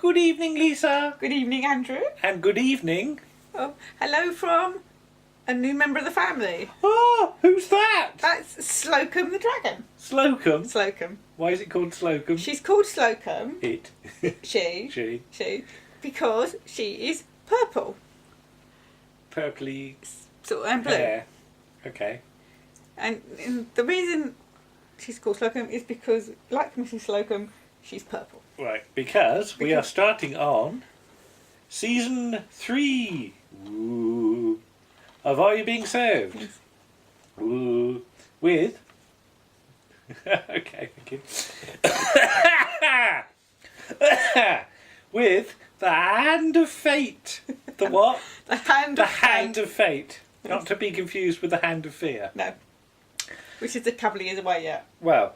Good evening, Lisa. Good evening, Andrew. And good evening. Oh, hello from a new member of the family. Oh, who's that? That's Slocum the dragon. Slocum? Slocum. Why is it called Slocum? She's called Slocum. It. She. Because she is purple. Purpley Sort of and blue. hair. Okay. And the reason she's called Slocum is because, like Mrs. Slocum, she's purple. Right, because we are starting on season 3 of Are You Being Served? Ooh, with... okay, thank you. With the Hand of Fate. The what? The Hand The of Fate. Hand of Fate. Not to be confused with the Hand of Fear. No. Which is a couple of years away yet. Well,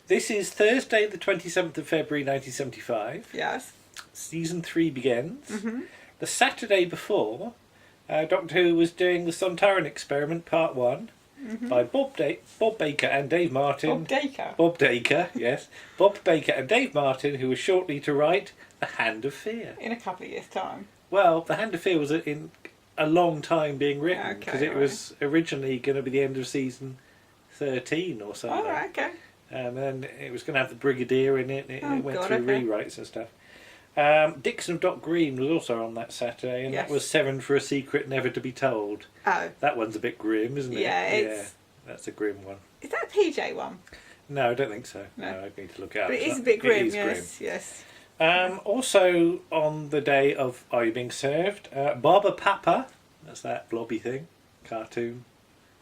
this is Thursday the 27th of February 1975. Yes. Season 3 begins. Mm-hmm. The Saturday before, Doctor Who was doing the Sontaran Experiment Part 1 by Bob Baker and Dave Martin. Bob Dacre. Bob Dacre, yes. Bob Baker and Dave Martin, who was shortly to write The Hand of Fear. In a couple of years' time. Well, The Hand of Fear was in a long time being written, because it was originally going to be the end of season 13 or something. Oh, right, okay. And then it was going to have the Brigadier in it, and it went through rewrites and stuff. Dixon of Dock Green was also on that Saturday, and that was Seven for a Secret Never to Be Told. Oh. That one's a bit grim, isn't it? Yeah, that's a grim one. Is that a PJ one? No, I don't think so. No, I need to look it up. But it is a bit grim, yes, grim. Yes. Also on the day of Are You Being Served, Barbara Papa, that's that blobby thing, cartoon.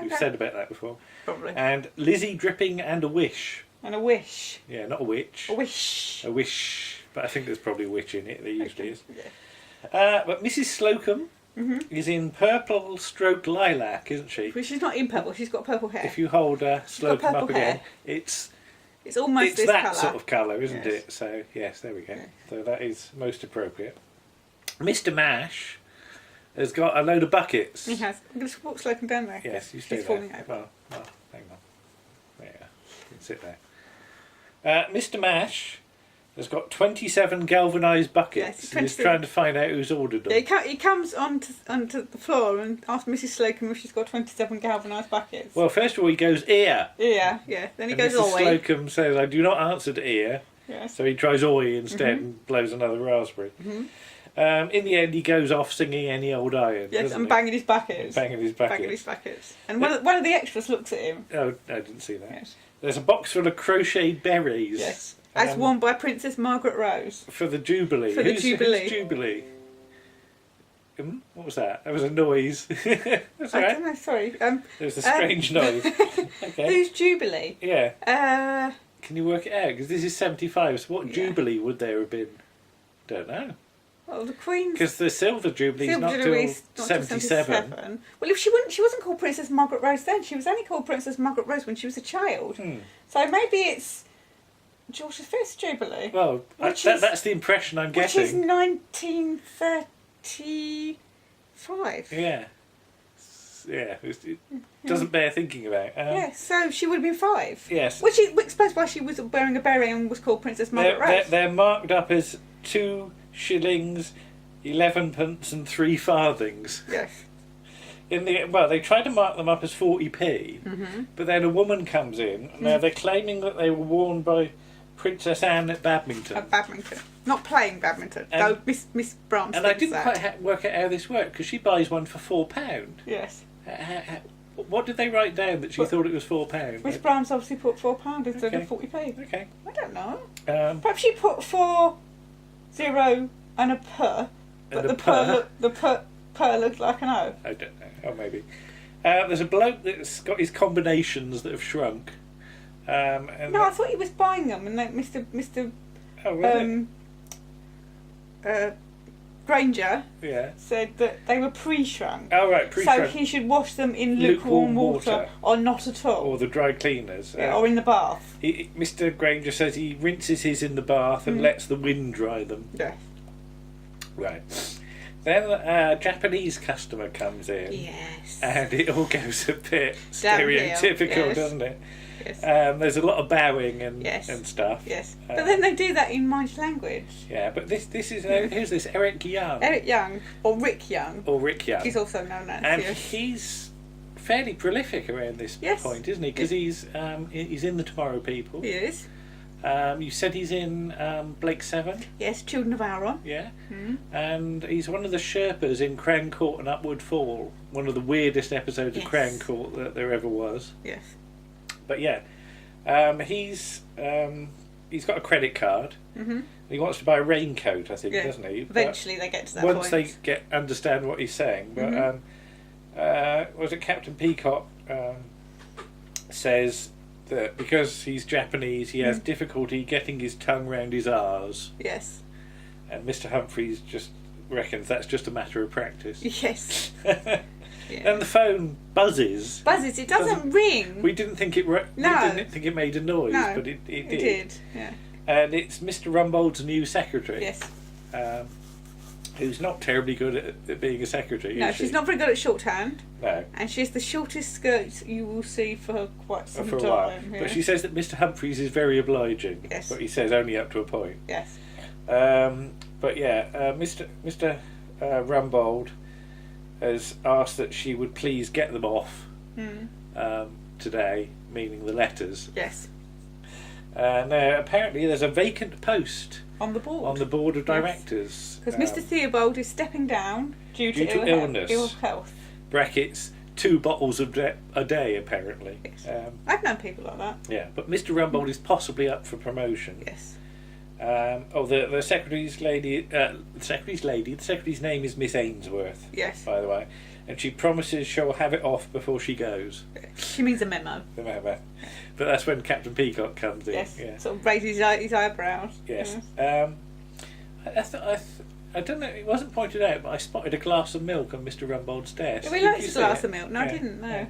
We've said about that before. Probably. And Lizzie Dripping and a Wish. And a wish. Yeah, not a witch. A wish. A wish. But I think there's probably a witch in it. There usually is. Yeah. But Mrs. Slocum is in purple stroke lilac, isn't she? But she's not in purple. She's got purple hair. If you hold Slocum up again, it's almost this that colour. sort of colour, isn't it? So, yes, there we go. Yeah. So that is most appropriate. Mr. Mash has got a load of buckets. He has. I'm going to walk Slocum down there. Yes, you stay He's there. falling over. Well, hang on. There you go. You can sit there. Mr. Mash has got 27 galvanised buckets. Yes, He's trying to find out who's ordered them. Yeah, he comes onto the floor and asks Mrs. Slocum if she's got 27 galvanised buckets. Well, first of all, he goes, ear. Yeah. Then he goes, Mrs. oi. Slocum says, I do not answer to ear. Yes. So he tries oi instead and blows another raspberry. In the end, he goes off singing Any Old Iron. Yes, and banging his buckets. Banging his buckets. And one of the extras looks at him. Oh, I didn't see that. Yes. There's a box full of crocheted berries. Yes. As worn by Princess Margaret Rose. For the Jubilee. For the Jubilee. Who's Jubilee? What was that? That was a noise. That's I right. don't know, sorry. There was a strange noise. Okay. Who's Jubilee? Yeah. Can you work it out? Because this is 75, so what Jubilee would there have been? Don't know. Well, the Queen's... Because the Silver Jubilee's not till 77. Well, if she wasn't called Princess Margaret Rose then. She was only called Princess Margaret Rose when she was a child. So maybe it's George V's Jubilee. Well, that's the impression I'm getting. Which is 1935. Yeah. Yeah, it doesn't bear thinking about. So she would have been 5. Yes. Which explains why she was wearing a beret and was called Princess Margaret Rose. They're marked up as 2 shillings, 11 pence and 3 farthings. Yes. They tried to mark them up as 40p, but then a woman comes in. Now they're claiming that they were worn by Princess Anne at Badminton. At badminton. Not playing badminton. Though Miss Brahms and I didn't quite work out how this worked, because she buys one for £4. Yes. What did they write down that she thought it was £4? Miss Brahms obviously put £4 instead of 40p. Okay. I don't know. Perhaps she put 4, 0 and a per, but the per looks like an O. I don't know. Oh, maybe. There's a bloke that's got his combinations that have shrunk. I thought he was buying them, and then Mr. Granger said that they were pre-shrunk. Oh, right, pre-shrunk. So he should wash them in lukewarm water or not at all. Or the dry cleaners. Or in the bath. Mr. Granger says he rinses his in the bath and lets the wind dry them. Yeah. Right. Then a Japanese customer comes in. Yes. And it all goes a bit stereotypical, doesn't it? Yes. There's a lot of bowing and stuff. Yes. But then they do that in Manx language. Yeah, but this is who's this? Eric Young. Eric Young or Rick Young. He's also known as. And he's fairly prolific around this point, isn't he? Because he's in the Tomorrow People. He is. You said he's in Blake 7? Yes, Children of Aaron. Yeah. And he's one of the Sherpas in Crown Court and Upward Fall, one of the weirdest episodes of Crown Court that there ever was. Yes. But yeah, he's got a credit card. He wants to buy a raincoat, I think, doesn't he? Eventually they get to that point. Once they understand what he's saying. But was it Captain Peacock says that because he's Japanese, he has difficulty getting his tongue round his R's. Yes. And Mr. Humphries just reckons that's just a matter of practice. Yes. And the phone buzzes. It doesn't ring. We didn't think it. We didn't think it made a noise, but it did. It did. Yeah. And it's Mr. Rumbold's new secretary. Yes. Who's not terribly good at being a secretary. No, she's not very good at shorthand. No. And she has the shortest skirts you will see for quite some time. For a while. Yeah. But she says that Mr. Humphries is very obliging. Yes. But he says only up to a point. Yes. But yeah, Mr. Rumbold has asked that she would please get them off today, meaning the letters. Yes. Now, apparently there's a vacant post on the board of directors. Because Mr. Theobald is stepping down due to illness. Ill health. Brackets, 2 bottles a day, apparently. Yes. I've known people like that. Yeah, but Mr. Rumbold is possibly up for promotion. Yes. The secretary's lady. The secretary's name is Miss Ainsworth. Yes. By the way, and she promises she'll have it off before she goes. She means a memo. The memo. But that's when Captain Peacock comes in. Yes. Yeah. Sort of raises his eyebrows. Yes. I don't know. It wasn't pointed out, but I spotted a glass of milk on Mr. Rumbold's desk. We liked a glass of milk. No, I didn't. No.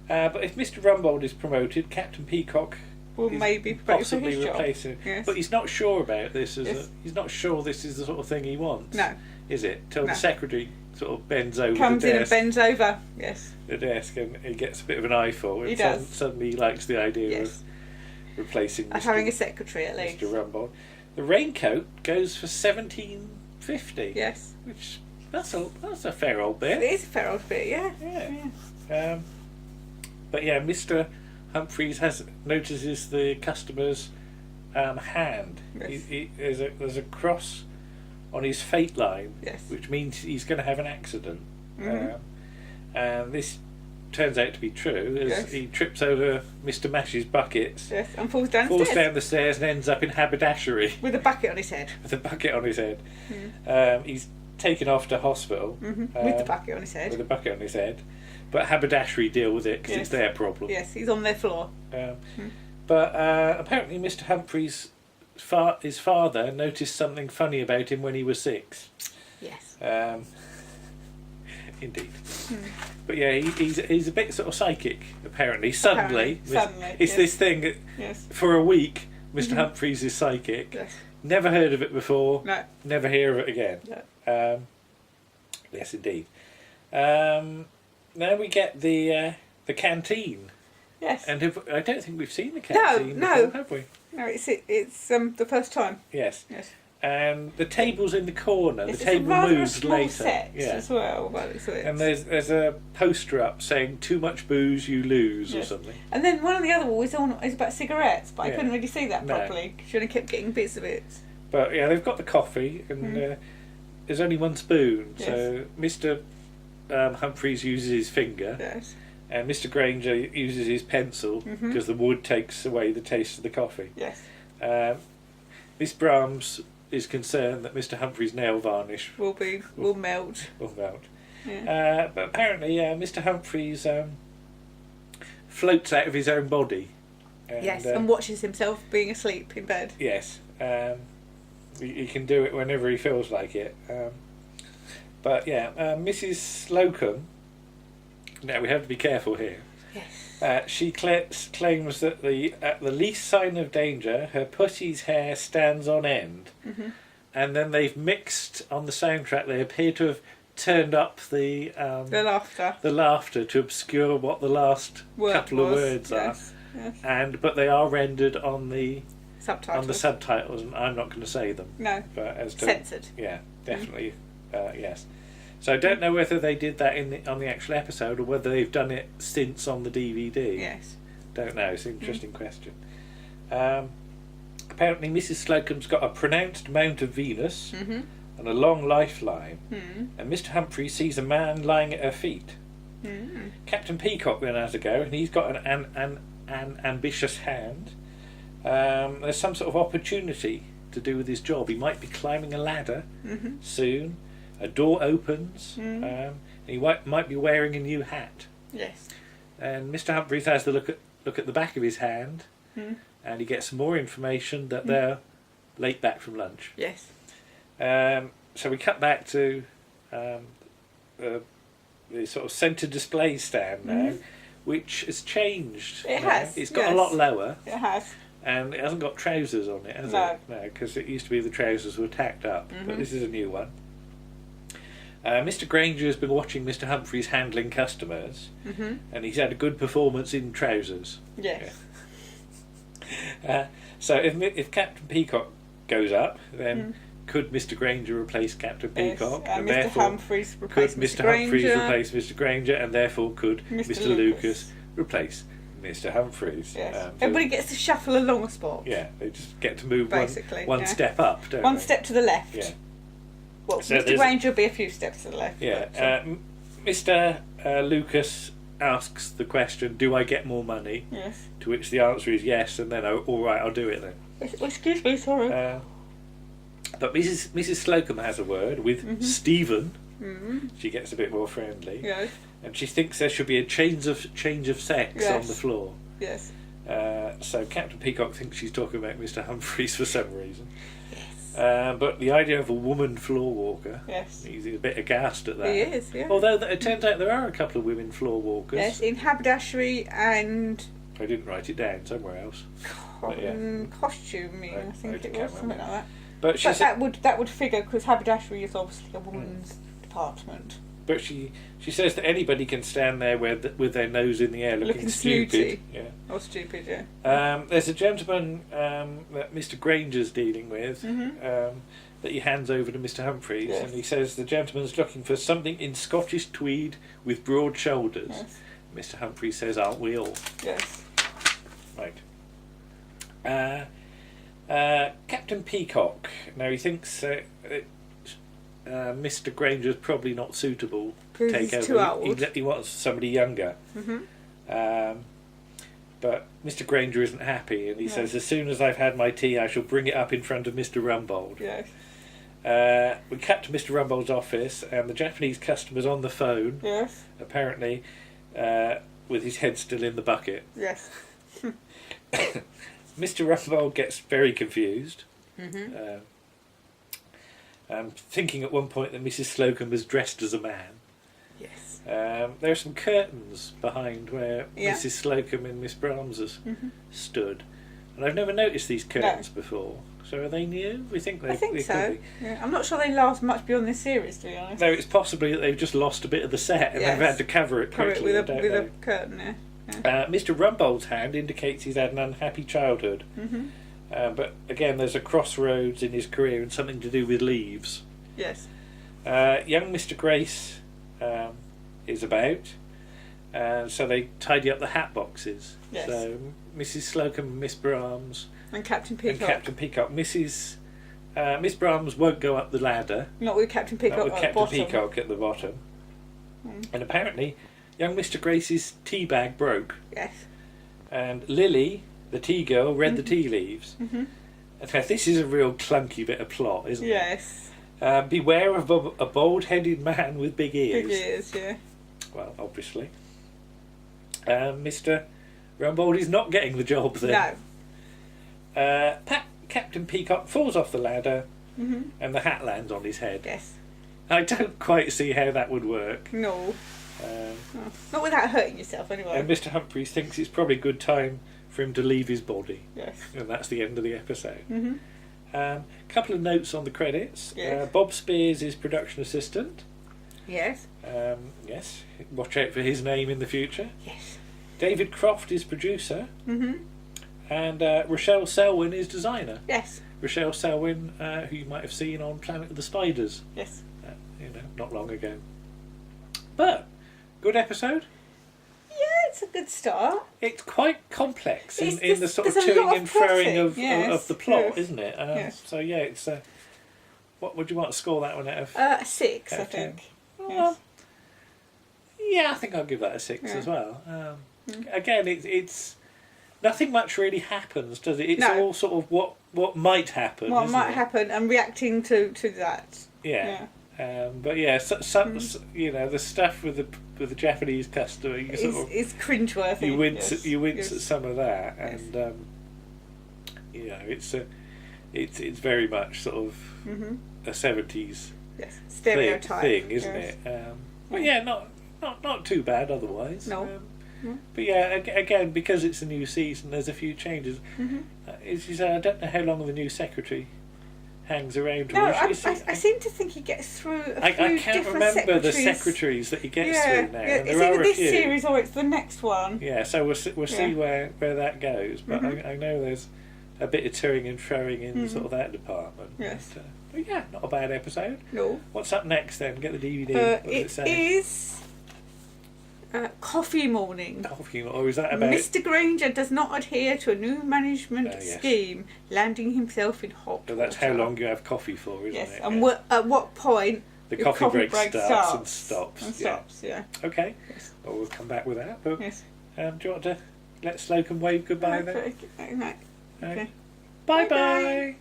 Yeah. But if Mr. Rumbold is promoted, Captain Peacock will maybe possibly replace him. Yes. But he's not sure about this. He's not sure this is the sort of thing he wants. No. Is it? Till the secretary sort of bends over Comes the desk. in and bends over. Yes. The desk, and he gets a bit of an eyeful. He does. Suddenly he likes the idea of replacing having a secretary at least. Mr. Rumbold. The raincoat goes for $17.50. Yes. Which that's a fair old bit. It is a fair old bit. Yeah. Yeah. But yeah, Mr. Humphries notices the customer's hand. Yes. There's a cross on his fate line, yes, which means he's going to have an accident. And this turns out to be true, as he trips over Mr. Mash's buckets. Yes, and falls down the stairs and ends up in haberdashery. With a bucket on his head. He's taken off to hospital. With the bucket on his head. But haberdashery deal with it because it's their problem. Yes, he's on their floor. But apparently Mr. Humphries' his father noticed something funny about him when he was 6. Yes. Indeed. But yeah, he's a bit sort of psychic, apparently. Suddenly. It's this thing that for a week, Mr. Humphries is psychic. Yes. Never heard of it before. No. Never hear of it again. No. Yes, indeed. Now we get the canteen. Yes. And I don't think we've seen the canteen before, have we? No, it's the first time. Yes. Yes. And the table's in the corner. Yes, the table moves later. Set as well. And there's a poster up saying "Too much booze, you lose" or something. And then one of the other walls is about cigarettes, but I couldn't really see that properly because you only kept getting bits of it. But yeah, they've got the coffee, and there's only one spoon. Yes. So Mr. Humphries uses his finger. Yes. And Mr. Granger uses his pencil because the wood takes away the taste of the coffee. Yes. Miss Brahms is concerned that Mr. Humphries' nail varnish will melt. Will melt. Yeah. But apparently, Mr. Humphries floats out of his own body. And watches himself being asleep in bed. Yes. He can do it whenever he feels like it. But yeah, Mrs. Slocum. Now we have to be careful here. Yes. She claims that at the least sign of danger, her pussy's hair stands on end, and then they've mixed on the soundtrack. They appear to have turned up the laughter to obscure what the last couple of words are. Yes. but they are rendered on the subtitles, and I'm not going to say them. No. But as to, censored. Yeah, definitely. Yes. So I don't know whether they did that on the actual episode or whether they've done it since on the DVD. Yes. Don't know. It's an interesting question. Apparently, Mrs. Slocum's got a pronounced Mount of Venus and a long lifeline, and Mr. Humphries sees a man lying at her feet. Captain Peacock then has a go, and he's got an ambitious hand. There's some sort of opportunity to do with his job. He might be climbing a ladder soon. A door opens, and he might be wearing a new hat. Yes. And Mr. Humphries has to look at the back of his hand, and he gets some more information that they're late back from lunch. Yes. So we cut back to the sort of centre display stand now, which has changed. It has. It's got a lot lower. It has. And it hasn't got trousers on it, has it? No, because it used to be the trousers were tacked up, but this is a new one. Mr. Granger has been watching Mr. Humphries handling customers, and he's had a good performance in trousers. Yes. Yeah. So if Captain Peacock goes up, then could Mr. Granger replace Captain Peacock? And Mr. therefore Humphries replace could Mr. Humphries Granger. replace Mr. Granger, and therefore could Mr. Lucas replace Mr. Humphries? Yes. Everybody gets to shuffle along a spot. Yeah, they just get to move basically one step up, don't one they? step to the left. Yeah. Well, So Mr. Granger will be a few steps to the left. Yeah. Mr. Lucas asks the question, "Do I get more money?" Yes. To which the answer is yes, and then all right, I'll do it then. Excuse me, sorry. But Mrs. Slocum has a word with Stephen. She gets a bit more friendly. Yes. And she thinks there should be a change of sex on the floor. Yes. So Captain Peacock thinks she's talking about Mr. Humphries for some reason. Yes. But the idea of a woman floor walker, yes, he's a bit aghast at that. He is, yeah. Although it turns out there are a couple of women floor walkers. Yes, in haberdashery and... I didn't write it down, somewhere else. Costuming, I think it was, something like that. But that would figure, because haberdashery is obviously a woman's department. But she says that anybody can stand there with their nose in the air looking stupid. Snooty. Yeah. Or stupid, yeah. There's a gentleman that Mr. Granger's dealing with that he hands over to Mr. Humphries, yes, and he says the gentleman's looking for something in Scottish tweed with broad shoulders. Yes. Mr. Humphries says, "Aren't we all?" Yes. Right. Captain Peacock. Now he thinks Mr. Granger's probably not suitable to take over. Too old. He wants somebody younger. But Mr. Granger isn't happy, and he says, "As soon as I've had my tea, I shall bring it up in front of Mr. Rumbold." Yes. We cut to Mr. Rumbold's office, and the Japanese customer's on the phone. Yes. Apparently, with his head still in the bucket. Yes. Mr. Rumbold gets very confused. Thinking at one point that Mrs. Slocum was dressed as a man. Yes. There are some curtains behind where Mrs. Slocum and Miss Brahms stood, and I've never noticed these curtains before. So are they new? I think so. Could be. Yeah. I'm not sure they last much beyond this series, to be honest. No, it's possibly that they've just lost a bit of the set and they've had to cover it quickly. With a curtain there. Yeah. Mr. Rumbold's hand indicates he's had an unhappy childhood. But again, there's a crossroads in his career and something to do with leaves. Yes. Young Mr. Grace is about, and so they tidy up the hat boxes. Yes. So Mrs. Slocum, Miss Brahms, and Captain Peacock. Miss Brahms won't go up the ladder. Not with Captain Peacock. Not with at Captain the bottom. Peacock at the bottom. And apparently, young Mr. Grace's tea bag broke. Yes. And Lily, the tea girl, read the tea leaves. In fact, this is a real clunky bit of plot, isn't it? Yes. Beware of a bald-headed man with big ears. Big ears, yeah. Well, obviously. Mr. Rumbold is not getting the job then. No. Captain Peacock falls off the ladder and the hat lands on his head. Yes. I don't quite see how that would work. No. Not without hurting yourself, anyway. And Mr. Humphries thinks it's probably a good time for him to leave his body. Yes. And that's the end of the episode. Couple of notes on the credits. Yes. Bob Spears is production assistant. Yes. Yes. Watch out for his name in the future. Yes. David Croft is producer. Mm-hmm. And Rochelle Selwyn is designer. Yes. Rochelle Selwyn, who you might have seen on Planet of the Spiders. Yes. Not long ago. But, good episode. Yeah, it's a good start. It's quite complex in the sort of there's a lot toing and froing of yes, the plot, yes. isn't it? Yes. So yeah, it's what would you want to score that one out of? 6, out I of 10? think. Well, yeah, I think I'll give that a 6 as well. Again, it's nothing much really happens, does it? It's all sort of what might happen. What isn't might it? happen and reacting to that. Yeah. But yeah, some the stuff with the Japanese customer, It's cringeworthy. You wince at some of that, and it's very much sort of a 70s stereotype thing, isn't it? But yeah, not too bad otherwise. No. But yeah, again, because it's a new season, there's a few changes. As you say, I don't know how long the new secretary hangs around. No, I seem to think he gets through a few I can't different remember the secretaries that he gets through now. Yeah, and it's there are either a this few. series or it's the next one. Yeah, so we'll see where that goes. But I know there's a bit of toing and froing in sort of that department. Yes. But yeah, not a bad episode. No. What's up next then? Get the DVD. What does it say? Is Coffee Morning. Coffee, or is that about? Mr. Granger does not adhere to a new management scheme, landing himself in hot So that's water. how long you have coffee for, isn't Yes, it? and at what point the coffee break starts and stops. Yeah. Okay. Yes. Well, we'll come back with that. But, Yes. do you want to let Slocum wave goodbye then? Okay. Bye bye.